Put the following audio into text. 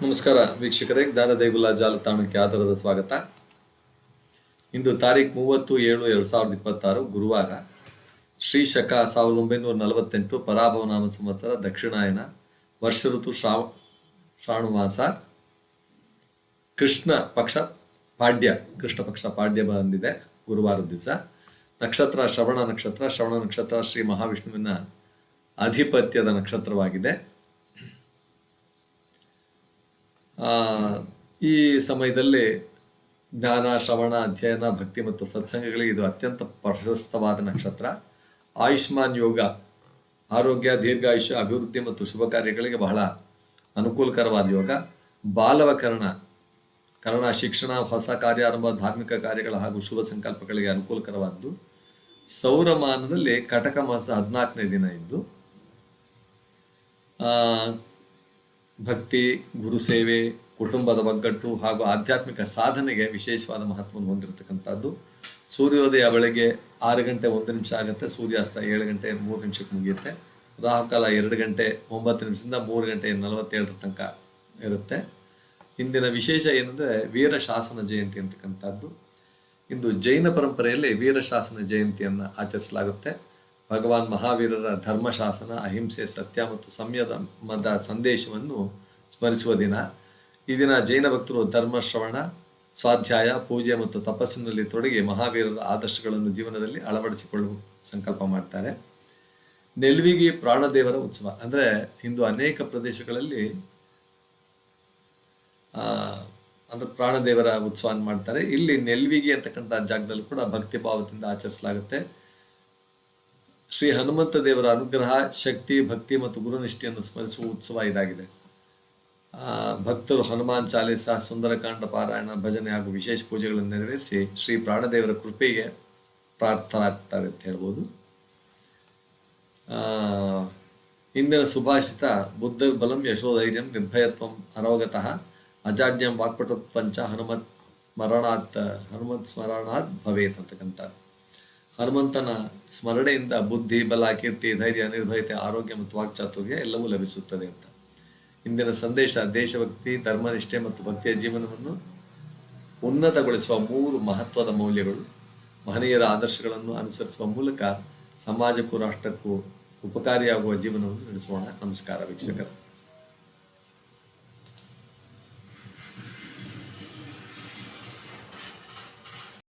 ನಮಸ್ಕಾರ ವೀಕ್ಷಕರೇ, ಜ್ಞಾನ ದೇಗುಲ ಜಾಲತಾಣಕ್ಕೆ ಆಧಾರದ ಸ್ವಾಗತ. ಇಂದು ತಾರೀಖು 30/7/2026 ಗುರುವಾರ, ಶ್ರೀ ಶಕ 1948 ಪರಾಭವನಾಮ ಸಂವತ್ಸರ, ದಕ್ಷಿಣಾಯನ, ವರ್ಷ ಋತು ಶ್ರಾವಣಮಾಸ, ಕೃಷ್ಣ ಪಕ್ಷ ಪಾಡ್ಯ ಬಂದಿದೆ ಗುರುವಾರದ ದಿವಸ. ನಕ್ಷತ್ರ ಶ್ರವಣ ನಕ್ಷತ್ರ ಶ್ರೀ ಮಹಾವಿಷ್ಣುವಿನ ಅಧಿಪತ್ಯದ ನಕ್ಷತ್ರವಾಗಿದೆ. ಈ ಸಮಯದಲ್ಲಿ ಜ್ಞಾನ, ಶ್ರವಣ, ಅಧ್ಯಯನ, ಭಕ್ತಿ ಮತ್ತು ಸತ್ಸಂಗಗಳಿಗೆ ಇದು ಅತ್ಯಂತ ಪ್ರಶಸ್ತವಾದ ನಕ್ಷತ್ರ. ಆಯುಷ್ಮಾನ್ ಯೋಗ, ಆರೋಗ್ಯ, ದೀರ್ಘಾಯುಷ್ಯ, ಅಭಿವೃದ್ಧಿ ಮತ್ತು ಶುಭ ಕಾರ್ಯಗಳಿಗೆ ಬಹಳ ಅನುಕೂಲಕರವಾದ ಯೋಗ. ಬಾಲವಕರಣ, ಶಿಕ್ಷಣ, ಹೊಸ ಕಾರ್ಯಾರಂಭ, ಧಾರ್ಮಿಕ ಕಾರ್ಯಗಳ ಹಾಗೂ ಶುಭ ಸಂಕಲ್ಪಗಳಿಗೆ ಅನುಕೂಲಕರವಾದ್ದು. ಸೌರಮಾನದಲ್ಲಿ ಕಟಕ ಮಾಸದ 14ನೇ ದಿನ ಇದ್ದು ಭಕ್ತಿ, ಗುರು ಸೇವೆ, ಕುಟುಂಬದ ಒಗ್ಗಟ್ಟು ಹಾಗೂ ಆಧ್ಯಾತ್ಮಿಕ ಸಾಧನೆಗೆ ವಿಶೇಷವಾದ ಮಹತ್ವವನ್ನು ಹೊಂದಿರತಕ್ಕಂಥದ್ದು. ಸೂರ್ಯೋದಯ ಬೆಳಗ್ಗೆ 6:01 ಆಗುತ್ತೆ, ಸೂರ್ಯಾಸ್ತ 7:03 ಮುಗಿಯುತ್ತೆ. ರಾಹುಕಾಲ 2:09 3:47 ತನಕ ಇರುತ್ತೆ. ಇಂದಿನ ವಿಶೇಷ ಏನಂದರೆ ವೀರಶಾಸನ ಜಯಂತಿ ಅಂತಕ್ಕಂಥದ್ದು. ಇಂದು ಜೈನ ಪರಂಪರೆಯಲ್ಲಿ ವೀರಶಾಸನ ಜಯಂತಿಯನ್ನು ಆಚರಿಸಲಾಗುತ್ತೆ. ಭಗವಾನ್ ಮಹಾವೀರರ ಧರ್ಮಶಾಸನ, ಅಹಿಂಸೆ, ಸತ್ಯ ಮತ್ತು ಸಂಯಮದ ಸಂದೇಶವನ್ನು ಸ್ಮರಿಸುವ ದಿನ. ಈ ದಿನ ಜೈನ ಭಕ್ತರು ಧರ್ಮ ಶ್ರವಣ, ಸ್ವಾಧ್ಯಾಯ, ಪೂಜೆ ಮತ್ತು ತಪಸ್ಸಿನಲ್ಲಿ ತೊಡಗಿ ಮಹಾವೀರರ ಆದರ್ಶಗಳನ್ನು ಜೀವನದಲ್ಲಿ ಅಳವಡಿಸಿಕೊಳ್ಳುವ ಸಂಕಲ್ಪ ಮಾಡ್ತಾರೆ. ನೆಲ್ವಿಗಿ ಪ್ರಾಣದೇವರ ಉತ್ಸವ ಅಂದರೆ ಇಂದು ಅನೇಕ ಪ್ರದೇಶಗಳಲ್ಲಿ ಅಂದರೆ ಪ್ರಾಣದೇವರ ಉತ್ಸವ ಮಾಡ್ತಾರೆ. ಇಲ್ಲಿ ನೆಲ್ವಿಗಿ ಅಂತಕ್ಕಂಥ ಜಾಗದಲ್ಲೂ ಕೂಡ ಭಕ್ತಿ ಭಾವದಿಂದ ಆಚರಿಸಲಾಗುತ್ತೆ. ಶ್ರೀ ಹನುಮಂತ ದೇವರ ಅನುಗ್ರಹ, ಶಕ್ತಿ, ಭಕ್ತಿ ಮತ್ತು ಗುರುನಿಷ್ಠೆಯನ್ನು ಸ್ಮರಿಸುವ ಉತ್ಸವ ಇದಾಗಿದೆ. ಭಕ್ತರು ಹನುಮಾನ್ ಚಾಲೀಸ, ಸುಂದರಕಾಂಡ ಪಾರಾಯಣ, ಭಜನೆ ಹಾಗೂ ವಿಶೇಷ ಪೂಜೆಗಳನ್ನು ನೆರವೇರಿಸಿ ಶ್ರೀ ಪ್ರಾಣದೇವರ ಕೃಪೆಗೆ ಪ್ರಾರ್ಥನಾಗ್ತಾರೆ ಅಂತ ಹೇಳ್ಬೋದು. ಇಂದಿನ ಸುಭಾಷಿತ: ಬುದ್ಧ ಬಲಂ ಯಶೋಧೈರ್ಯಂ ನಿರ್ಭಯತ್ವಂ ಅರೋಗತಃ ಅಜಾಡ್ಯಂ ವಾಕ್ಪಟುತ್ವಂಚ ಹನುಮತ್ ಸ್ಮರಣಾತ್ ಭವೇತ್ ಅಂತಕ್ಕಂಥ. ಹನುಮಂತನ ಸ್ಮರಣೆಯಿಂದ ಬುದ್ಧಿ, ಬಲ, ಕೀರ್ತಿ, ಧೈರ್ಯ, ನಿರ್ಭಯತೆ, ಆರೋಗ್ಯ ಮತ್ತು ವಾಕ್ಚಾತುರ್ಯ ಎಲ್ಲವೂ ಲಭಿಸುತ್ತದೆ ಅಂತ. ಇಂದಿನ ಸಂದೇಶ: ದೇಶಭಕ್ತಿ, ಧರ್ಮನಿಷ್ಠೆ ಮತ್ತು ಭಕ್ತಿಯ ಜೀವನವನ್ನು ಉನ್ನತಗೊಳಿಸುವ 3 ಮಹತ್ವದ ಮೌಲ್ಯಗಳು. ಮಹನೀಯರ ಆದರ್ಶಗಳನ್ನು ಅನುಸರಿಸುವ ಮೂಲಕ ಸಮಾಜಕ್ಕೂ ರಾಷ್ಟ್ರಕ್ಕೂ ಉಪಕಾರಿಯಾಗುವ ಜೀವನವನ್ನು ನಡೆಸೋಣ. ನಮಸ್ಕಾರ ವೀಕ್ಷಕರು.